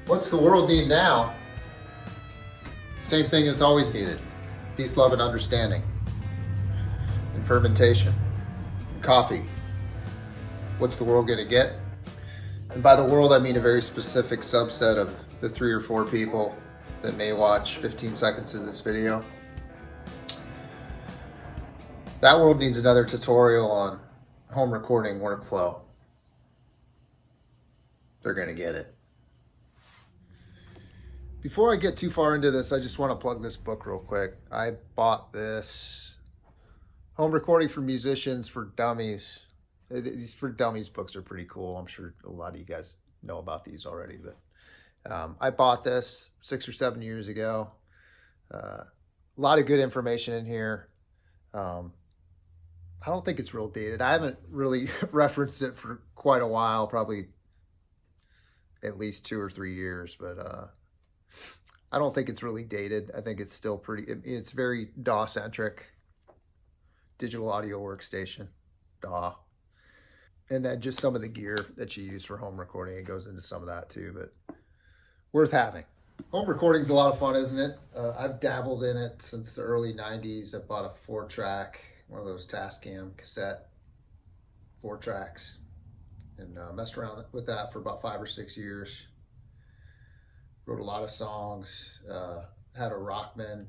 What's the world need now? Same thing it's always needed. Peace, love, and understanding. And fermentation. And coffee. What's the world gonna get? And by the world, I mean a very specific subset of the 3 or 4 people that may watch 15 seconds of this video. That world needs another tutorial on home recording workflow. They're gonna get it. Before I get too far into this, I just want to plug this book real quick. I bought this Home Recording for Musicians for Dummies. These For Dummies books are pretty cool. I'm sure a lot of you guys know about these already, but I bought this 6 or 7 years ago. A lot of good information in here. I don't think it's real dated. I haven't really referenced it for quite a while, probably at least 2 or 3 years, but I don't think it's really dated. I think it's still it's very DAW-centric. Digital audio workstation, DAW. And then just some of the gear that you use for home recording. It goes into some of that too, but worth having. Home recording's a lot of fun, isn't it? I've dabbled in it since the early 90s. I bought a 4-track, one of those Tascam cassette 4 tracks, and messed around with that for about 5 or 6 years. Wrote a lot of songs, had a Rockman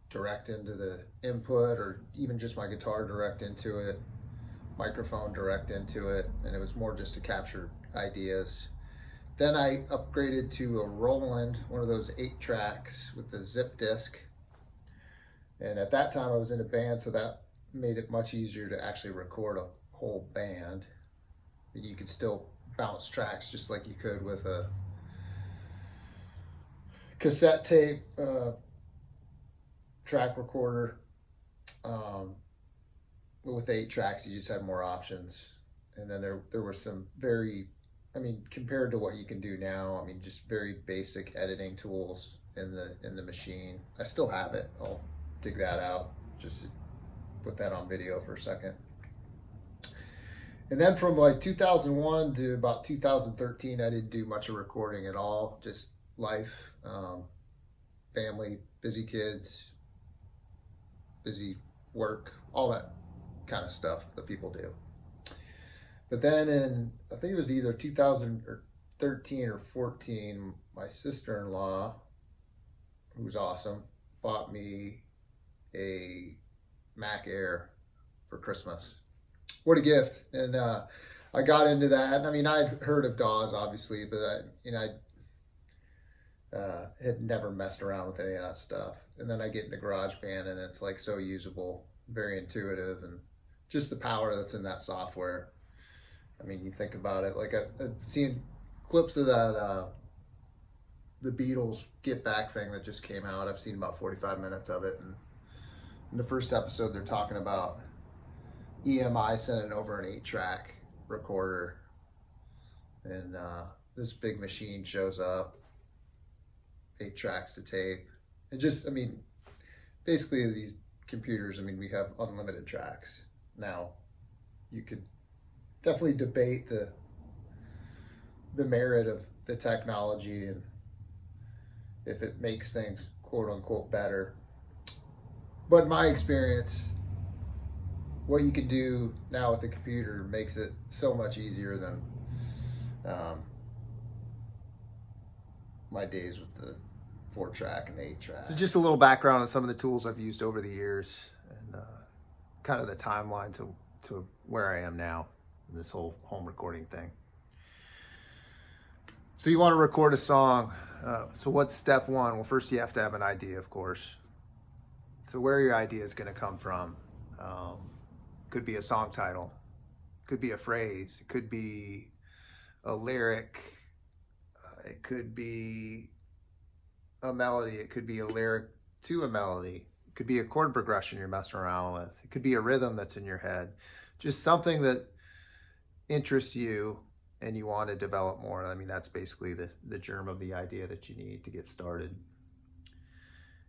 direct into the input, or even just my guitar direct into it, microphone direct into it, and it was more just to capture ideas. Then I upgraded to a Roland, one of those 8 tracks with the zip disc. And at that time I was in a band, so that made it much easier to actually record a whole band. You could still bounce tracks just like you could with a cassette tape track recorder. With 8 tracks, you just had more options. And then there were some very, compared to what you can do now, just very basic editing tools in the machine. I still have it. I'll dig that out, just put that on video for a second. And then from like 2001 to about 2013, I didn't do much of recording at all. Just life, family, busy kids, busy work, all that kind of stuff that people do. But then in, I think it was either 2013 or 14, my sister-in-law, who's awesome, bought me a Mac Air for Christmas. What a gift. And I got into that. I'd heard of DAWs, obviously, but I had never messed around with any of that stuff. And then I get into GarageBand, and it's like so usable, very intuitive, and just the power that's in that software. You think about it, like I've seen clips of that, the Beatles Get Back thing that just came out. I've seen about 45 minutes of it. And in the first episode, they're talking about EMI sending over an 8-track recorder. And this big machine shows up, 8 tracks to tape. And just, basically these computers, we have unlimited tracks. Now, you could definitely debate the merit of the technology and if it makes things quote unquote better. But in my experience, what you can do now with the computer makes it so much easier than my days with the 4-track and 8-track. So just a little background on some of the tools I've used over the years, and kind of the timeline to where I am now in this whole home recording thing. So you want to record a song. So what's step one? Well, first you have to have an idea, of course. So where your idea is going to come from. Could be a song title, could be a phrase, it could be a lyric, it could be a melody, it could be a lyric to a melody, it could be a chord progression you're messing around with, it could be a rhythm that's in your head, just something that interests you and you want to develop more. That's basically the germ of the idea that you need to get started.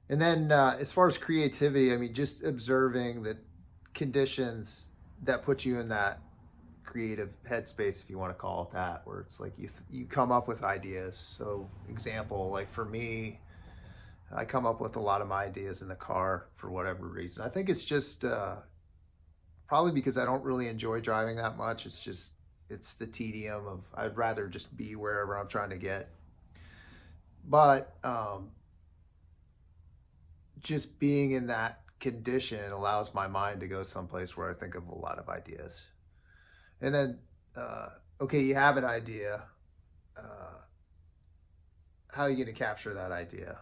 And then as far as creativity, just observing that conditions that put you in that creative headspace, if you want to call it that, where it's like you come up with ideas. So example, like for me, I come up with a lot of my ideas in the car for whatever reason. I think it's just probably because I don't really enjoy driving that much. It's the tedium of, I'd rather just be wherever I'm trying to get. But just being in that condition allows my mind to go someplace where I think of a lot of ideas. And then, okay, you have an idea. How are you going to capture that idea?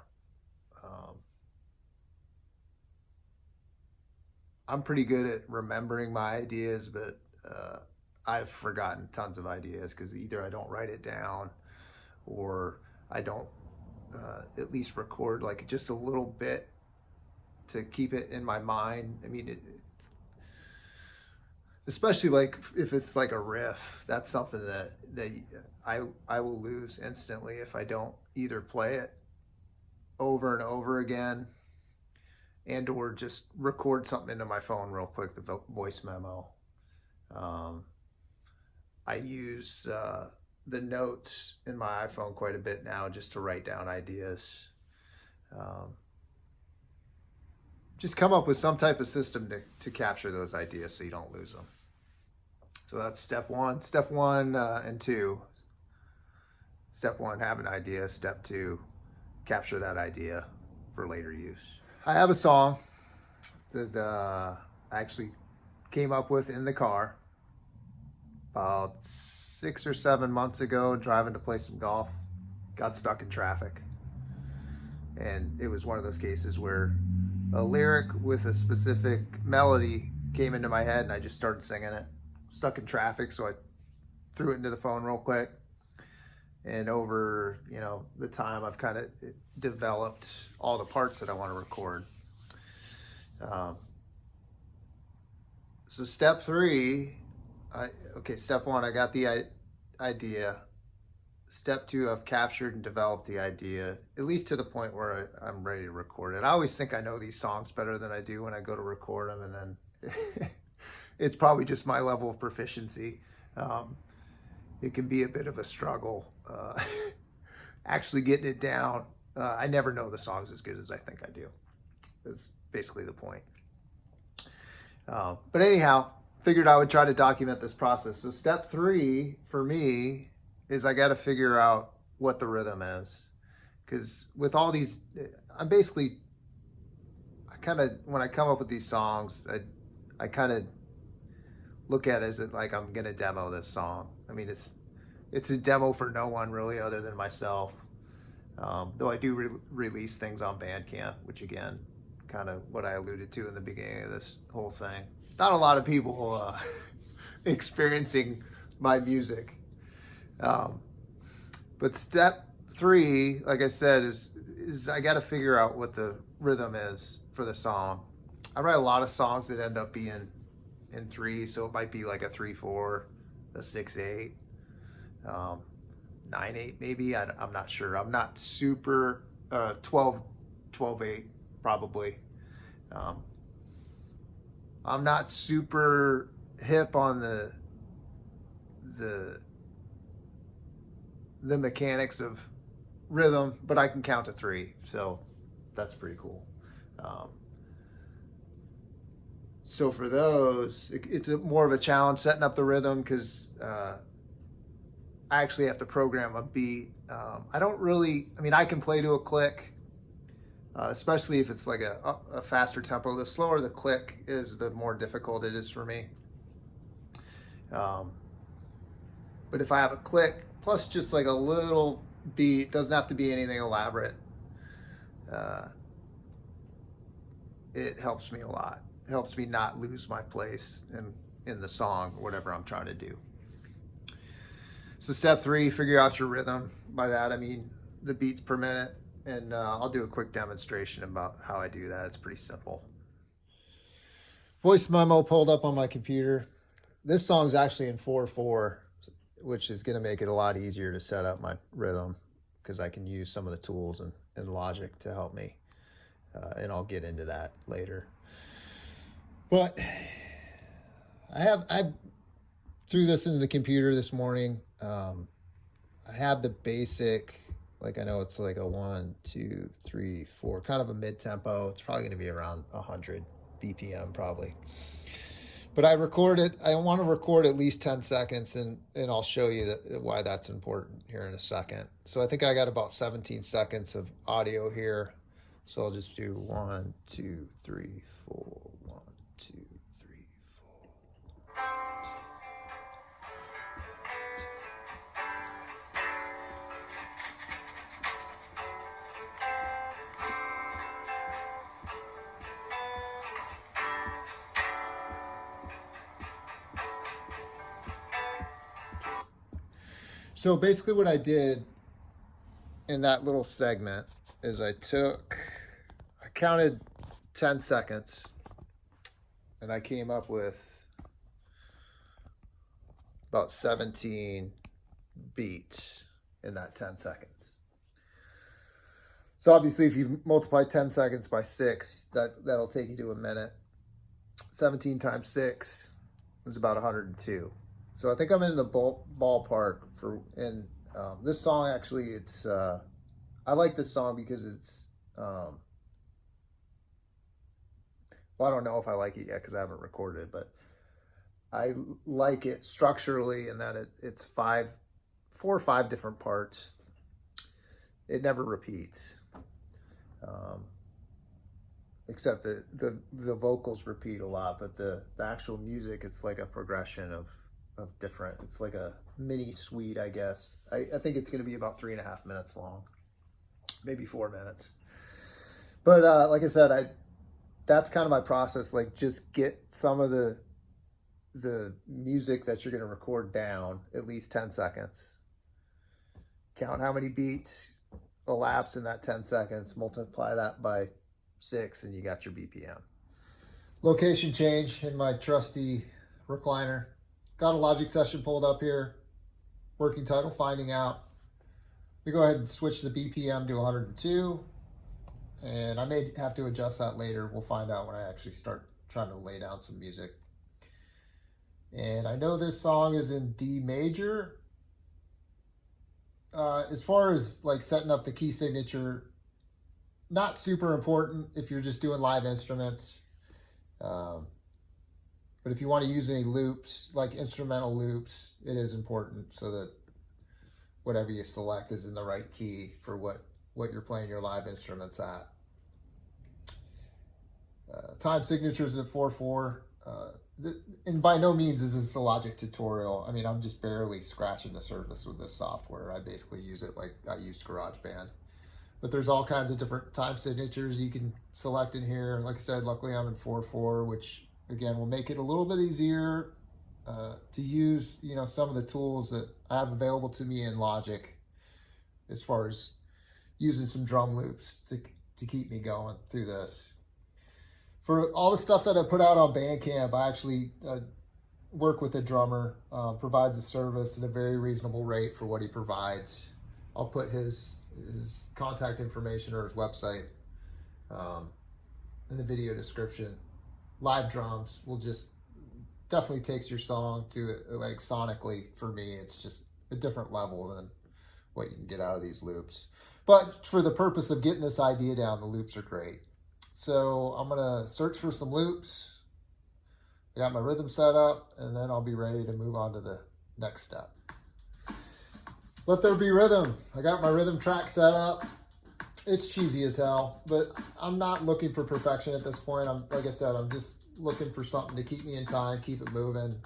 I'm pretty good at remembering my ideas, but I've forgotten tons of ideas because either I don't write it down or I don't at least record like just a little bit to keep it in my mind. I mean, especially like if it's like a riff, that's something that I will lose instantly if I don't either play it over and over again and or just record something into my phone real quick, the voice memo. I use the notes in my iPhone quite a bit now just to write down ideas. Just come up with some type of system to capture those ideas so you don't lose them. So that's step one. Step one and two. Step one, have an idea. Step two, capture that idea for later use. I have a song that I actually came up with in the car about 6 or 7 months ago, driving to play some golf. Got stuck in traffic. And it was one of those cases where a lyric with a specific melody came into my head and I just started singing it. Stuck in traffic, so I threw it into the phone real quick. And over, the time I've kind of developed all the parts that I want to record. So step three, step one, I got the idea. Step two, I've captured and developed the idea, at least to the point where I'm ready to record it. I always think I know these songs better than I do when I go to record them, and then it's probably just my level of proficiency. It can be a bit of a struggle actually getting it down. I never know the songs as good as I think I do. That's basically the point. But anyhow, figured I would try to document this process. So step three for me is I got to figure out what the rhythm is. Because with all these, when I come up with these songs, I kind of look at it as like I'm going to demo this song. I mean, it's a demo for no one really other than myself. Though I do release things on Bandcamp, which again, kind of what I alluded to in the beginning of this whole thing. Not a lot of people experiencing my music. But step three, like I said, is I got to figure out what the rhythm is for the song. I write a lot of songs that end up being in three, so it might be like a 3/4, a 6/8, 9/8 maybe. I'm not sure. I'm not super 12/8 probably. I'm not super hip on the mechanics of rhythm, but I can count to 3, so that's pretty cool. So for those, it's more of a challenge setting up the rhythm because I actually have to program a beat. I can play to a click, especially if it's like a faster tempo. The slower the click is, the more difficult it is for me. But if I have a click, plus just like a little beat, doesn't have to be anything elaborate, it helps me a lot. It helps me not lose my place in the song or whatever I'm trying to do. So step three, figure out your rhythm. By that, I mean the beats per minute. And I'll do a quick demonstration about how I do that. It's pretty simple. Voice memo pulled up on my computer. This song's actually in 4/4, which is going to make it a lot easier to set up my rhythm because I can use some of the tools and Logic to help me. And I'll get into that later. But I threw this into the computer this morning. I have the basic, like I know it's like a 1, 2, 3, 4, kind of a mid-tempo. It's probably going to be around 100 BPM probably. But I want to record at least 10 seconds, and I'll show you why that's important here in a second. So I think I got about 17 seconds of audio here. So I'll just do 1, 2, 3, 4, 1, 2, 3, 4. So basically what I did in that little segment is I counted 10 seconds and I came up with about 17 beats in that 10 seconds. So obviously if you multiply 10 seconds by 6, that'll take you to a minute. 17 times 6 is about 102. So I think I'm in the ballpark for, and this song actually, I like this song because it's, well, I don't know if I like it yet because I haven't recorded it, but I like it structurally in that it's 4 or 5 different parts. It never repeats, except the vocals repeat a lot, but the actual music, it's like a progression of different, it's like a mini suite, I guess. I think it's going to be about 3.5 minutes long, maybe 4 minutes. But like I said, that's kind of my process. Like, just get some of the music that you're going to record down at least 10 seconds. Count how many beats elapse in that 10 seconds, multiply that by 6, and you got your BPM. Location change in my trusty recliner. Got a Logic session pulled up here. Working title, Finding Out. We go ahead and switch the BPM to 102. And I may have to adjust that later. We'll find out when I actually start trying to lay down some music. And I know this song is in D major. As far as like setting up the key signature, not super important if you're just doing live instruments. But if you want to use any loops, like instrumental loops, it is important so that whatever you select is in the right key for what you're playing your live instruments at. Time signatures at 4/4. And by no means is this a Logic tutorial. I mean, I'm just barely scratching the surface with this software. I basically use it like I used GarageBand. But there's all kinds of different time signatures you can select in here. Like I said, luckily I'm in 4/4, which again will make it a little bit easier to use, some of the tools that I have available to me in Logic, as far as using some drum loops to keep me going through this. For all the stuff that I put out on Bandcamp, I actually work with a drummer, provides a service at a very reasonable rate for what he provides. I'll put his contact information or his website in the video description. Live drums will just definitely takes your song to, like, sonically, for me, it's just a different level than what you can get out of these loops. But for the purpose of getting this idea down, the loops are great. So I'm gonna search for some loops. I got my rhythm set up, and then I'll be ready to move on to the next step. Let there be rhythm. I got my rhythm track set up. It's cheesy as hell, but I'm not looking for perfection at this point. Like I said, I'm just looking for something to keep me in time, keep it moving.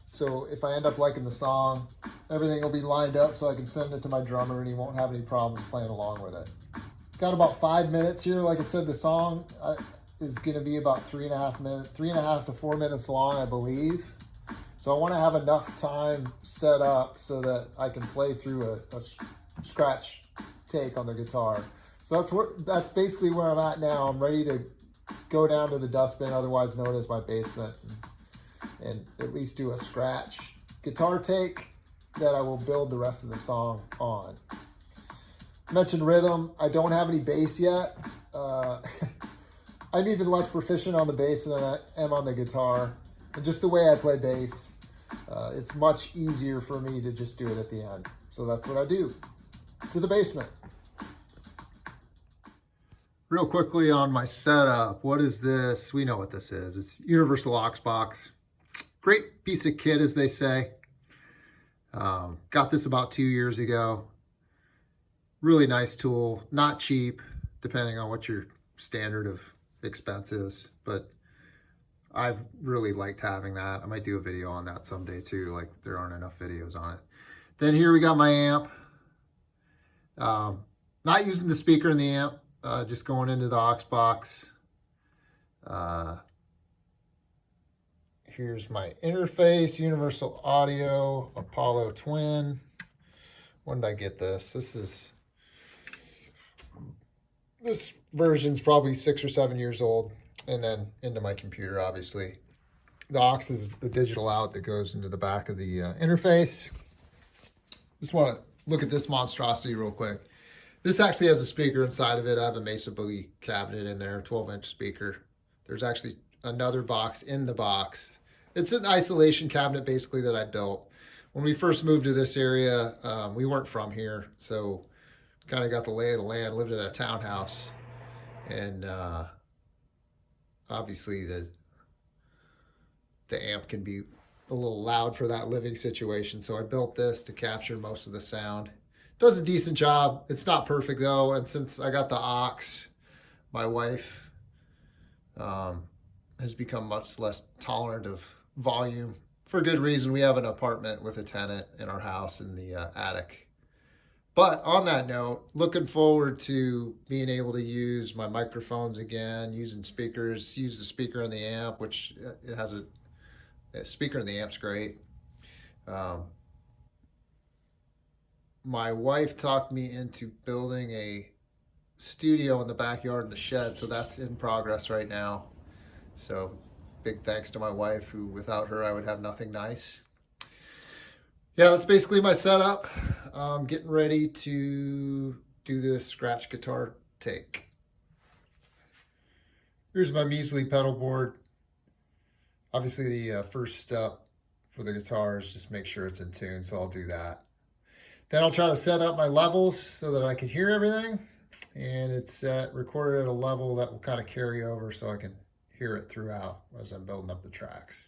So if I end up liking the song, everything will be lined up so I can send it to my drummer and he won't have any problems playing along with it. Got about 5 minutes here. Like I said, the song is going to be about 3.5 to 4 minutes long, I believe. So I want to have enough time set up so that I can play through a scratch take on the guitar. So that's basically where I'm at now. I'm ready to go down to the dustbin, otherwise known as my basement, and at least do a scratch guitar take that I will build the rest of the song on. I mentioned rhythm. I don't have any bass yet. I'm even less proficient on the bass than I am on the guitar. And just the way I play bass, It's much easier for me to just do it at the end. So that's what I do. To the basement. Real quickly on my setup, what is this? We know what this is. It's universal aux box. Great piece of kit, as they say. Got this about 2 years ago. Really nice tool, not cheap, depending on what your standard of expense is, but I've really liked having that. I might do a video on that someday too, like there aren't enough videos on it. Then here we got my amp. Not using the speaker in the amp, just going into the aux box. Here's my interface, Universal Audio, Apollo Twin. When did I get this? This version's probably 6 or 7 years old. And then into my computer, obviously. The aux is the digital out that goes into the back of the interface. Just want to look at this monstrosity real quick. This actually has a speaker inside of it. I have a Mesa Boogie cabinet in there, 12-inch speaker. There's actually another box in the box. It's an isolation cabinet basically that I built. When we first moved to this area, we weren't from here, so kind of got the lay of the land, lived in a townhouse. And obviously the amp can be a little loud for that living situation, so I built this to capture most of the sound. Does a decent job. It's not perfect though, and since I got the aux, my wife has become much less tolerant of volume. For good reason. We have an apartment with a tenant in our house in the attic. But on that note, looking forward to being able to use my microphones again, using speakers, use the speaker in the amp, which it has a speaker in the amp's great. My wife talked me into building a studio in the backyard in the shed, so that's in progress right now. So big thanks to my wife, who without her I would have nothing nice. Yeah, that's basically my setup. I'm getting ready to do the scratch guitar take. Here's my measly pedal board. Obviously the first step for the guitar is just make sure it's in tune, so I'll do that. Then I'll try to set up my levels so that I can hear everything, and it's recorded at a level that will kind of carry over so I can hear it throughout as I'm building up the tracks.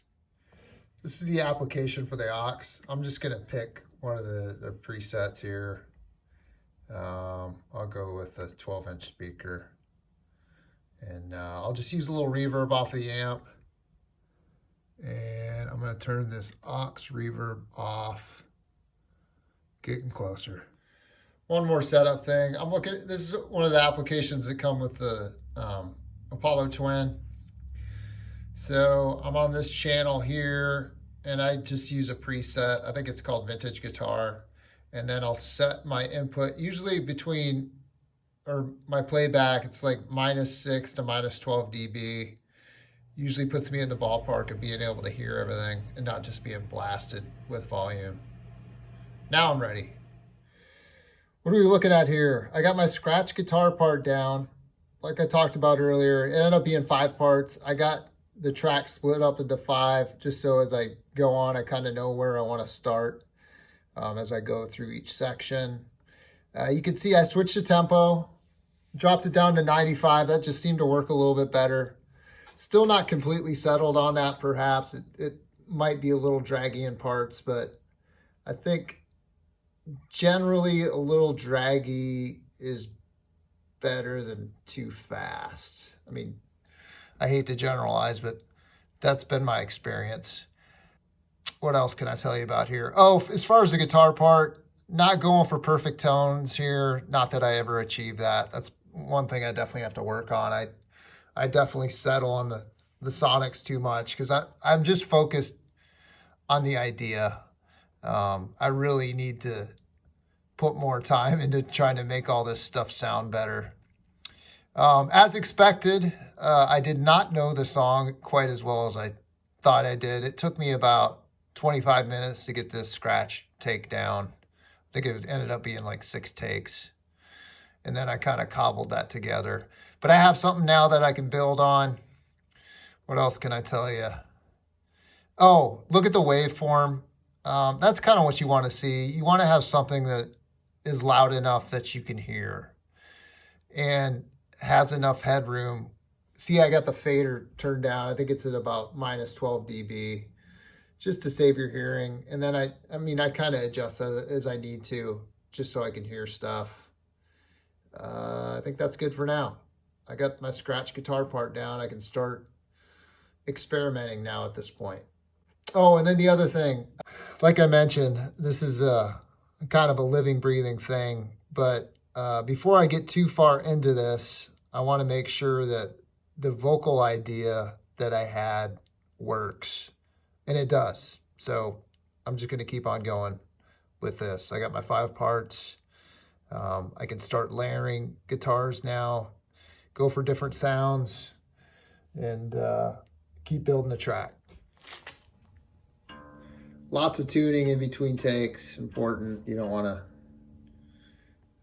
This is the application for the aux. I'm just gonna pick one of the presets here. I'll go with a 12-inch speaker, and I'll just use a little reverb off of the amp, and I'm gonna turn this aux reverb off. Getting closer. One more setup thing. I'm looking, this is one of the applications that come with the Apollo Twin. So I'm on this channel here, and I just use a preset. I think it's called Vintage Guitar. And then I'll set my input, usually between, or my playback, it's like -6 to -12 dB. Usually puts me in the ballpark of being able to hear everything and not just being blasted with volume. Now I'm ready. What are we looking at here? I got my scratch guitar part down. Like I talked about earlier, it ended up being 5 parts. I got the track split up into 5, just so as I go on, I kind of know where I want to start as I go through each section. You can see I switched the tempo, dropped it down to 95. That just seemed to work a little bit better. Still not completely settled on that, perhaps. It might be a little draggy in parts, but I think generally a little draggy is better than too fast. I mean, I hate to generalize, but that's been my experience. What else can I tell you about here? Oh, as far as the guitar part, not going for perfect tones here. Not that I ever achieved that. That's one thing I definitely have to work on. I definitely settle on the sonics too much because I'm just focused on the idea. I really need to put more time into trying to make all this stuff sound better. As expected, I did not know the song quite as well as I thought I did. It took me about 25 minutes to get this scratch take down. I think it ended up being like 6 takes. And then I kind of cobbled that together. But I have something now that I can build on. What else can I tell you? Oh, look at the waveform. That's kind of what you want to see. You want to have something that is loud enough that you can hear and has enough headroom. See, I got the fader turned down. I think it's at about minus 12 dB, just to save your hearing. And then I kind of adjust as I need to, just so I can hear stuff. I think that's good for now. I got my scratch guitar part down. I can start experimenting now at this point. Oh, and then the other thing, like I mentioned, this is a kind of a living, breathing thing. But before I get too far into this, I want to make sure that the vocal idea that I had works. And it does. So I'm just going to keep on going with this. I got my 5 parts. I can start layering guitars now, go for different sounds, and keep building the track. Lots of tuning in between takes, important. You don't want to,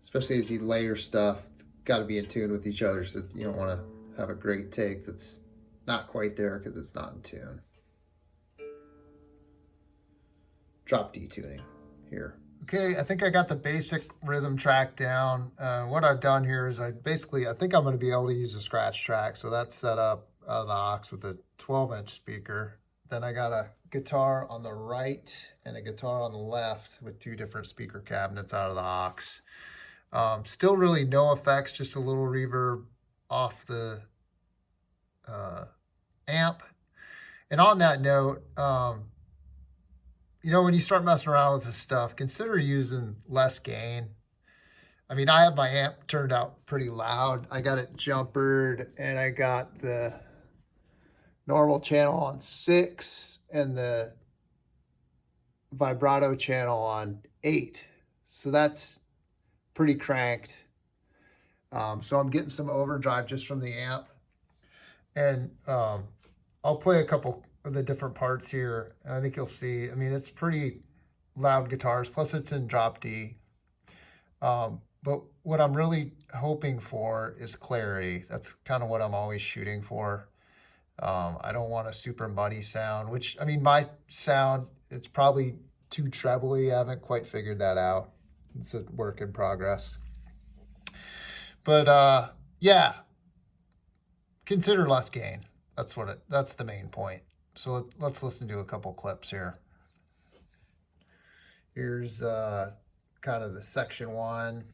especially as you layer stuff, it's got to be in tune with each other, so you don't want to have a great take that's not quite there because it's not in tune. Drop D tuning here. Okay, I think I got the basic rhythm track down. What I've done here is I think I'm going to be able to use a scratch track. So that's set up out of the aux with a 12-inch speaker. Then I got a guitar on the right and a guitar on the left with 2 different speaker cabinets out of the aux. Still really no effects, just a little reverb off the amp. And on that note, you know, when you start messing around with this stuff, consider using less gain. I mean, I have my amp turned out pretty loud. I got it jumpered, and I got the normal channel on 6 and the vibrato channel on 8. So that's pretty cranked. So I'm getting some overdrive just from the amp. And I'll play a couple of the different parts here, and I think you'll see, I mean, it's pretty loud guitars, plus it's in drop D. But what I'm really hoping for is clarity. That's kind of what I'm always shooting for. I don't want a super muddy sound, which, I mean, my sound, it's probably too trebly. I haven't quite figured that out. It's a work in progress. But yeah, consider less gain. That's the main point. So let's listen to a couple clips here. Here's kind of the section 1.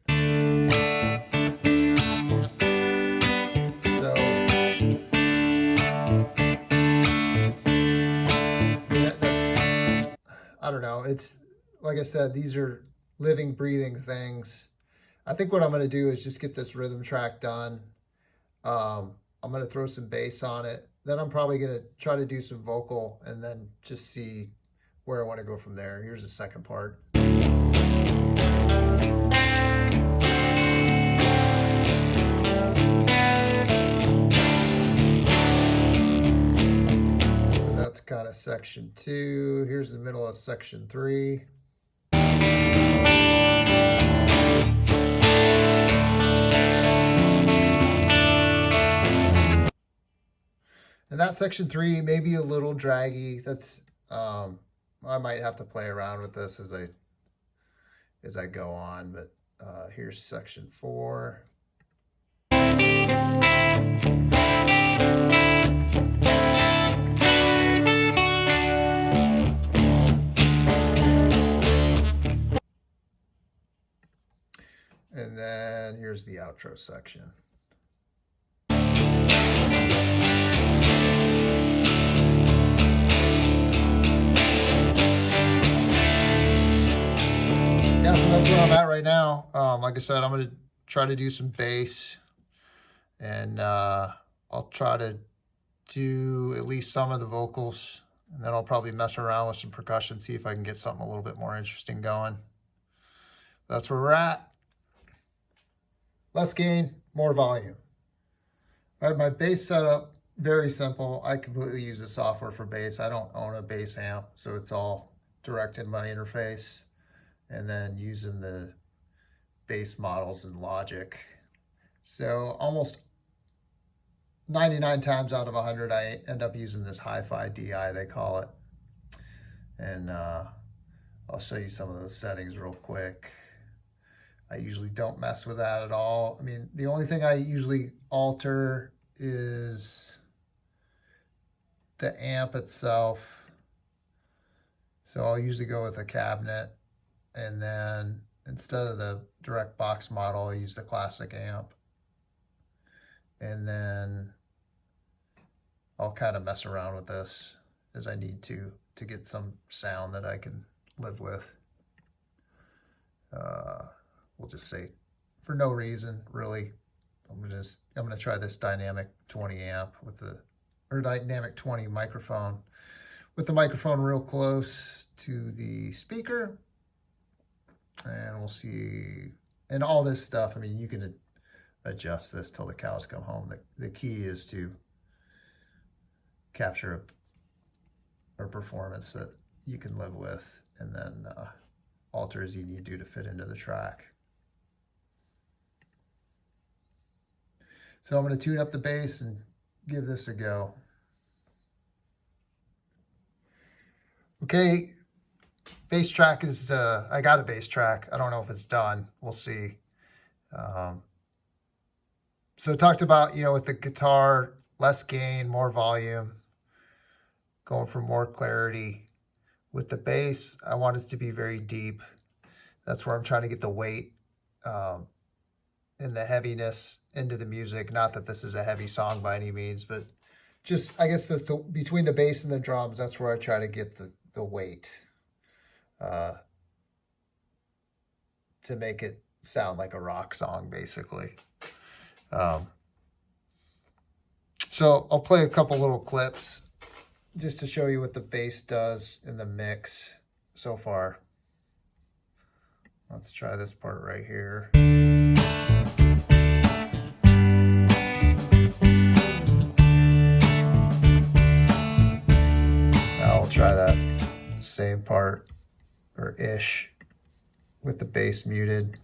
So I don't know. It's like I said, these are living, breathing things. I think what I'm going to do is just get this rhythm track done. I'm going to throw some bass on it. Then I'm probably going to try to do some vocal and then just see where I want to go from there. Here's the second part. So that's kind of section 2. Here's the middle of section 3. And that section 3 may be a little draggy. That's I might have to play around with this as I go on. But here's section 4. And then here's the outro section. Yeah, so that's where I'm at right now. Like I said, I'm going to try to do some bass, and I'll try to do at least some of the vocals, and then I'll probably mess around with some percussion, see if I can get something a little bit more interesting going. That's where we're at. Less gain, more volume. All right, my bass setup, very simple. I completely use the software for bass. I don't own a bass amp, so it's all direct in my interface. And then using the bass models in Logic. So almost 99 times out of 100, I end up using this hi-fi DI, they call it. And I'll show you some of those settings real quick. I usually don't mess with that at all. I mean, the only thing I usually alter is the amp itself. So I'll usually go with a cabinet, and then instead of the direct box model, I'll use the classic amp. And then I'll kind of mess around with this as I need to get some sound that I can live with. We'll just say for no reason, really. I'm gonna try this dynamic 20 amp with or dynamic 20 microphone with the microphone real close to the speaker. And we'll see, and all this stuff, I mean, you can adjust this till the cows come home. The key is to capture a performance that you can live with, and then alter as you need to fit into the track. So I'm going to tune up the bass and give this a go. Okay, bass track is, I got a bass track. I don't know if it's done. We'll see. So I talked about, with the guitar, less gain, more volume, going for more clarity. With the bass, I want it to be very deep. That's where I'm trying to get the weight and the heaviness into the music. Not that this is a heavy song by any means, but just, I guess that's between the bass and the drums, that's where I try to get the weight to make it sound like a rock song, basically. So I'll play a couple little clips just to show you what the bass does in the mix so far. Let's try this part right here. Now I'll try that same part, or ish, with the bass muted.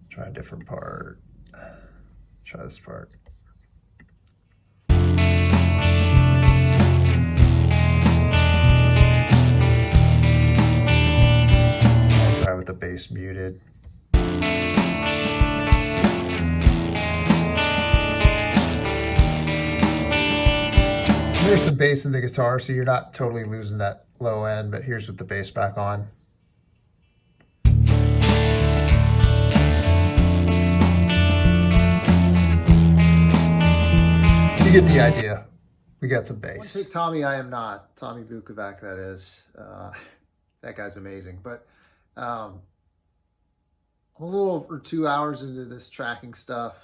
Try a different part. Try this part. I'll try with the bass muted. There's some bass in the guitar, so you're not totally losing that low end, but here's with the bass back on. You get the idea. We got some bass. One take Tommy, I am not. Tommy Bukovac, that is. That guy's amazing. But I'm a little over 2 hours into this tracking stuff.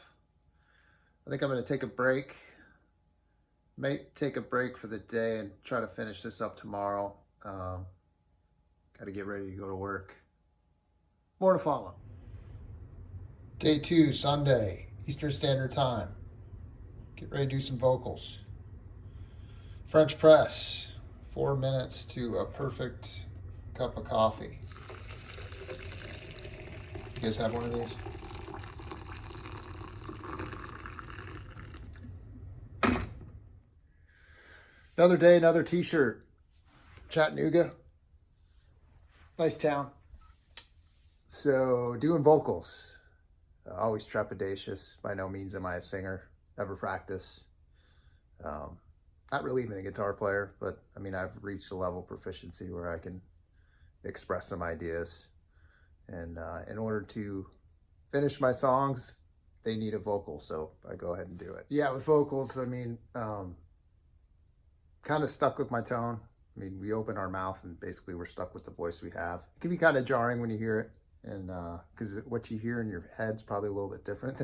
I think I'm going to take a break. Might take a break for the day and try to finish this up tomorrow. Got to get ready to go to work. More to follow. Day 2, Sunday, Eastern Standard Time. Get ready to do some vocals. French press, 4 minutes to a perfect cup of coffee. You guys have one of these? Another day, another t-shirt. Chattanooga. Nice town. So, doing vocals. Always trepidatious. By no means am I a singer. Never practice. Not really even a guitar player, but I mean, I've reached a level of proficiency where I can express some ideas. And in order to finish my songs, they need a vocal, so I go ahead and do it. Yeah, with vocals, I mean, kind of stuck with my tone. I mean, we open our mouth and basically we're stuck with the voice we have. It can be kind of jarring when you hear it, and because what you hear in your head's probably a little bit different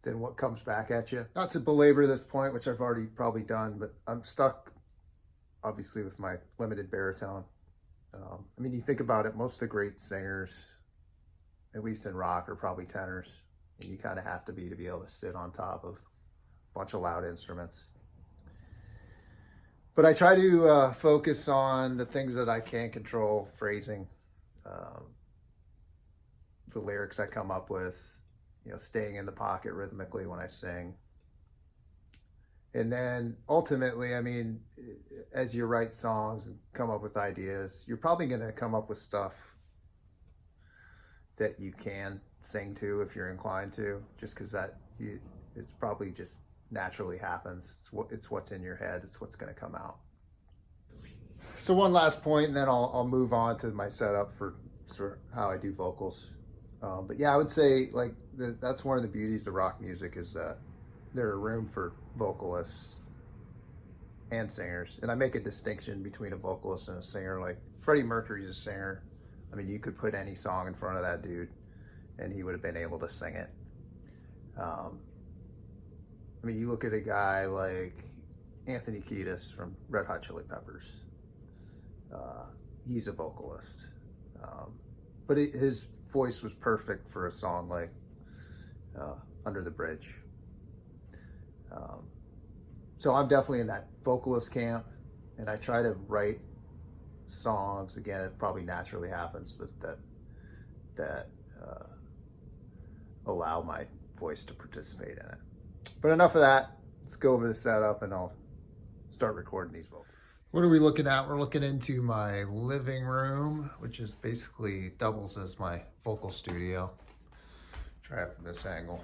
than what comes back at you. Not to belabor this point, which I've already probably done, but I'm stuck, obviously, with my limited baritone. I mean, you think about it, most of the great singers, at least in rock, are probably tenors. And you kind of have to be able to sit on top of a bunch of loud instruments. But I try to focus on the things that I can control, phrasing, the lyrics I come up with, staying in the pocket rhythmically when I sing. And then ultimately, I mean, as you write songs and come up with ideas, you're probably going to come up with stuff that you can sing to if you're inclined to, just because it's probably just naturally happens. It's what's in your head. It's what's going to come out. So one last point, and then I'll move on to my setup for sort of how I do vocals. But yeah, I would say like that's one of the beauties of rock music is that there are room for vocalists and singers. And I make a distinction between a vocalist and a singer. Like Freddie Mercury's a singer. I mean, you could put any song in front of that dude and he would have been able to sing it. I mean, you look at a guy like Anthony Kiedis from Red Hot Chili Peppers. He's a vocalist. But his voice was perfect for a song like Under the Bridge. So I'm definitely in that vocalist camp, and I try to write songs, again, it probably naturally happens, but that allow my voice to participate in it. But enough of that. Let's go over the setup and I'll start recording these vocals. What are we looking at? We're looking into my living room, which is basically doubles as my vocal studio. Try it from this angle.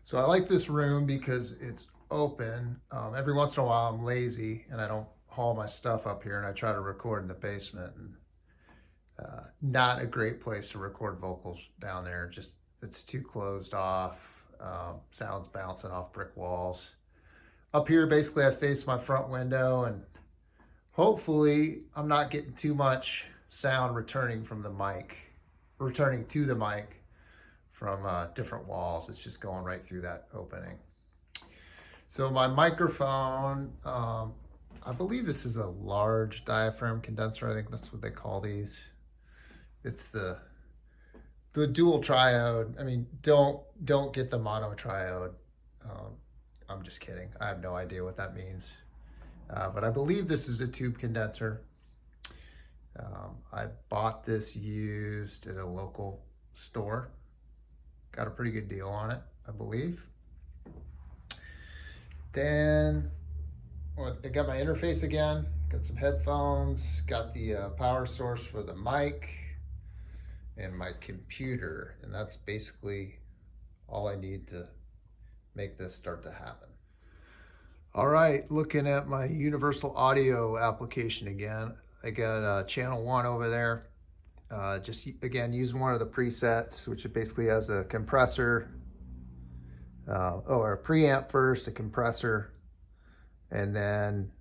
So I like this room because it's open. Every once in a while I'm lazy and I don't haul my stuff up here and I try to record in the basement. And not a great place to record vocals down there. Just, it's too closed off. Sounds bouncing off brick walls. Up here, basically, I face my front window, and hopefully I'm not getting too much sound returning to the mic from different walls. It's just going right through that opening. So my microphone, I believe this is a large diaphragm condenser. I think that's what they call these. It's the dual triode. I mean, don't get the mono triode. I'm just kidding. I have no idea what that means. But I believe this is a tube condenser. I bought this used at a local store. Got a pretty good deal on it, I believe. Then I got my interface again. Got some headphones. Got the power source for the mic and my computer. And that's basically all I need to make this start to happen. All right, looking at my universal audio application again. I got channel 1 over there. Just again, using one of the presets, which basically has a compressor, or a preamp first, a compressor, and then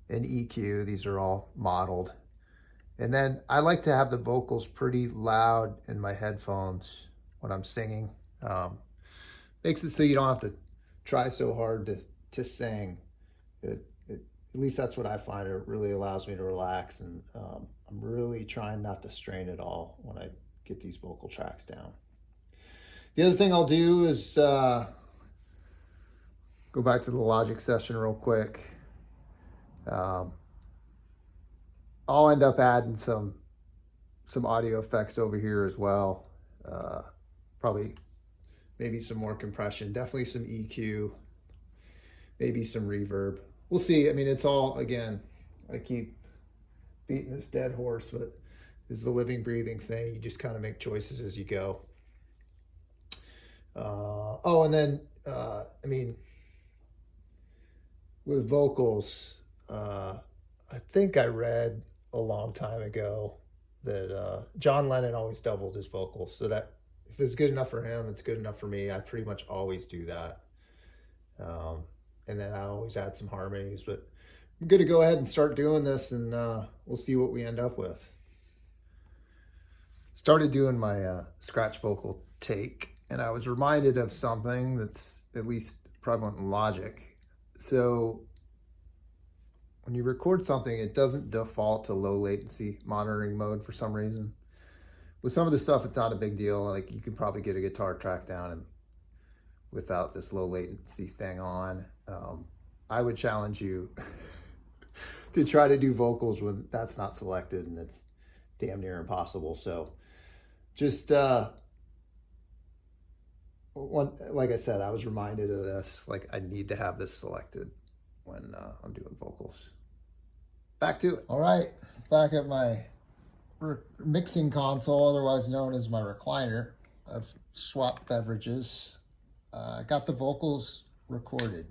an EQ. These are all modeled. And then I like to have the vocals pretty loud in my headphones when I'm singing. Makes it so you don't have to try so hard to sing. At least that's what I find. It really allows me to relax, and I'm really trying not to strain at all when I get these vocal tracks down. The other thing I'll do is go back to the Logic session real quick. I'll end up adding some audio effects over here as well. Probably maybe some more compression, definitely some EQ, maybe some reverb. We'll see. I mean, it's all, again, I keep beating this dead horse, but this is a living, breathing thing. You just kind of make choices as you go. Oh, and then, I mean, with vocals, I think I read a long time ago that John Lennon always doubled his vocals, so that if it's good enough for him, it's good enough for me. I pretty much always do that. And then I always add some harmonies, but I'm going to go ahead and start doing this, and we'll see what we end up with. Started doing my scratch vocal take, and I was reminded of something that's at least prevalent in Logic. So when you record something, it doesn't default to low latency monitoring mode for some reason. With some of the stuff, it's not a big deal. Like, you can probably get a guitar track down and without this low latency thing on. I would challenge you to try to do vocals when that's not selected, and it's damn near impossible. So just like I said, I was reminded of this. Like, I need to have this selected when I'm doing vocals. Back to it. All right, back at my mixing console, otherwise known as my recliner. I've swapped beverages. I got the vocals recorded,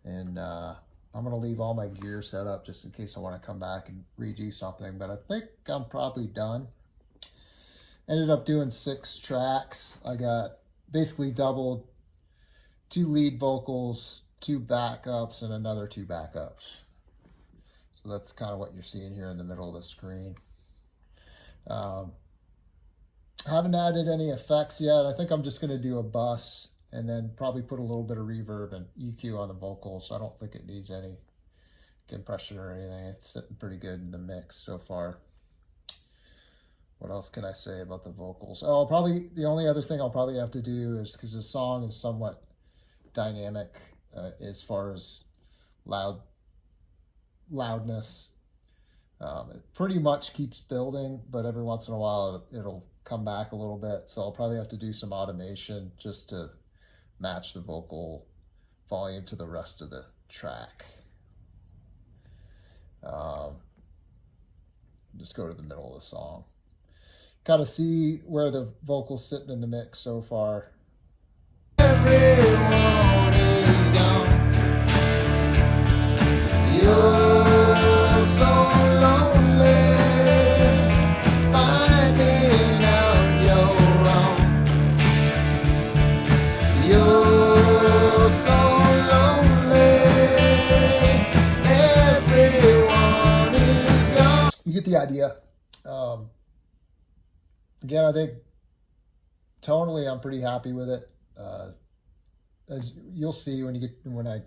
and I'm gonna leave all my gear set up just in case I want to come back and redo something, but I think I'm probably done. Ended up doing 6 tracks. I got basically doubled 2 lead vocals, 2 backups, and another 2 backups. So that's kind of what you're seeing here in the middle of the screen. Haven't added any effects yet. I think I'm just gonna do a bus and then probably put a little bit of reverb and EQ on the vocals. I don't think it needs any compression or anything. It's sitting pretty good in the mix so far. What else can I say about the vocals? Oh, probably the only other thing I'll probably have to do is, because the song is somewhat dynamic as far as loudness. It pretty much keeps building, but every once in a while it'll come back a little bit. So I'll probably have to do some automation just to match the vocal volume to the rest of the track. Just go to the middle of the song. Kind of see where the vocal's sitting in the mix so far. Everyone is gone. You're so lonely, finding out you're wrong. You're so lonely, everyone is gone. You get the idea. Again, I think tonally I'm pretty happy with it. As you'll see when I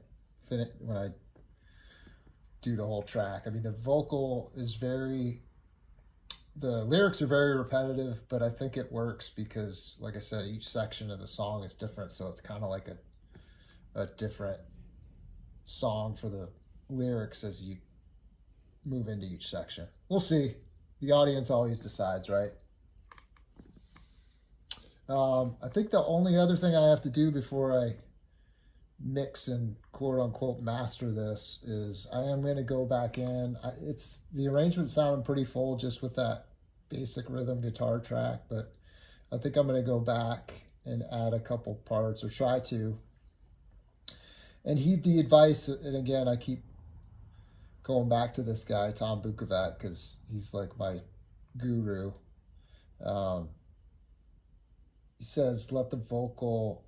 do the whole track. I mean, the lyrics are very repetitive, but I think it works because, like I said, each section of the song is different, so it's kind of like a different song for the lyrics as you move into each section. We'll see. The audience always decides, right? I think the only other thing I have to do before I mix and quote unquote master this is I am going to go back in. The arrangement sounded pretty full just with that basic rhythm guitar track, but I think I'm going to go back and add a couple parts, or try to, and heed the advice. And again, I keep going back to this guy, Tom Bukovac, because he's like my guru. He says, let the vocal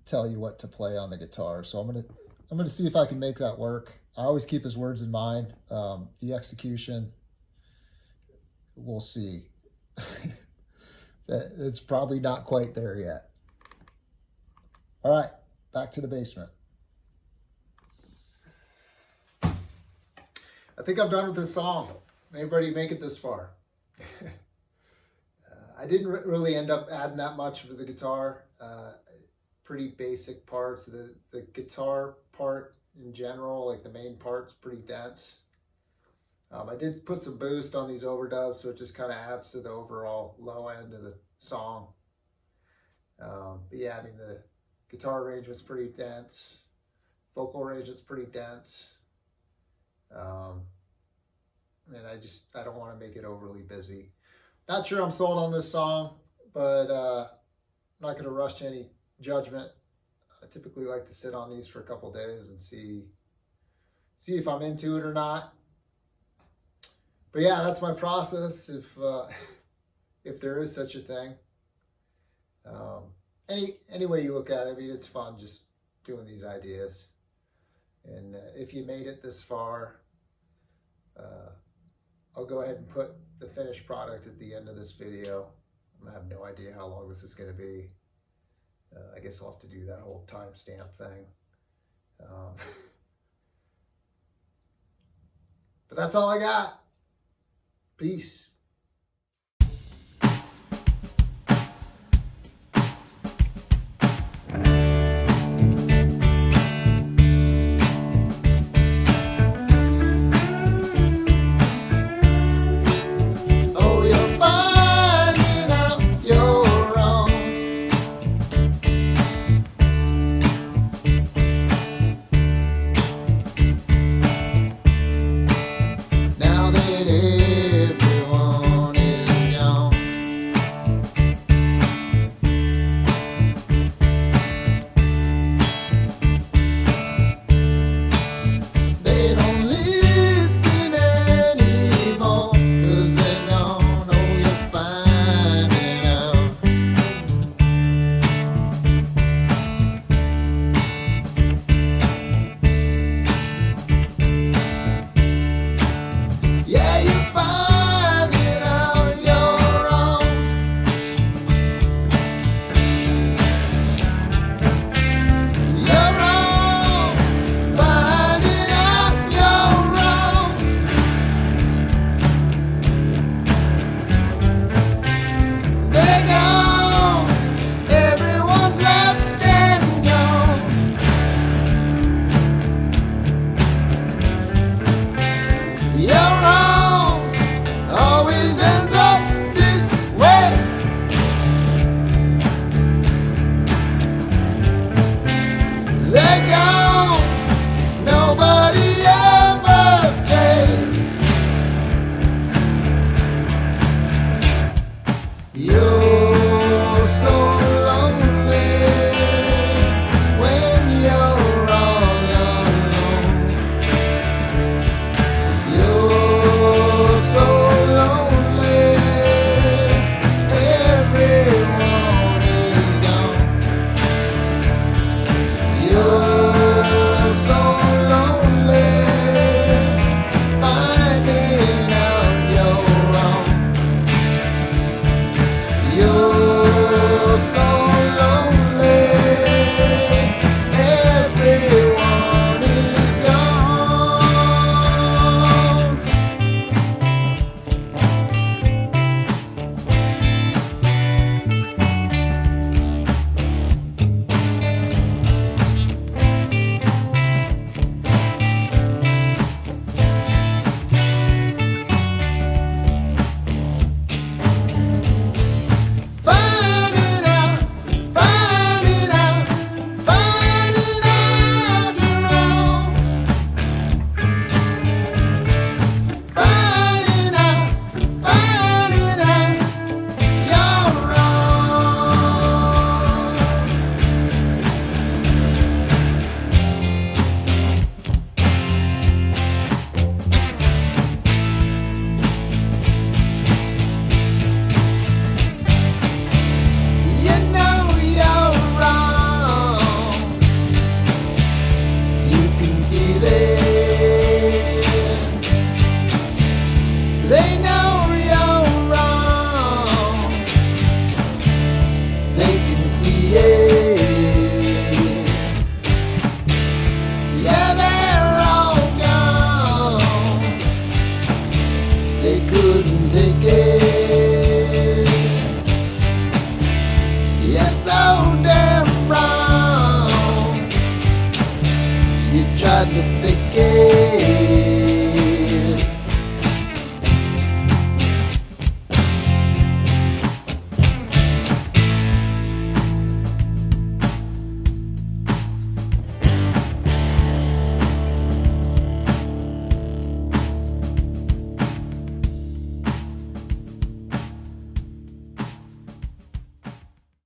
tell you what to play on the guitar. So I'm gonna see if I can make that work. I always keep his words in mind. The execution, we'll see. It's probably not quite there yet. All right, back to the basement. I think I'm done with this song. Anybody make it this far? I didn't really end up adding that much for the guitar. Pretty basic parts. The guitar part in general, like the main part's pretty dense. I did put some boost on these overdubs, so it just kind of adds to the overall low end of the song. But yeah, I mean, the guitar arrangement's pretty dense. Vocal arrangement's pretty dense. And I don't want to make it overly busy. Not sure I'm sold on this song, but I'm not going to rush to any judgment. I typically like to sit on these for a couple days and see if I'm into it or not. But yeah, that's my process. If there is such a thing. Any way you look at it, I mean, it's fun just doing these ideas. And if you made it this far, I'll go ahead and put the finished product at the end of this video. I have no idea how long this is going to be. I guess I'll have to do that whole timestamp thing. But that's all I got. Peace.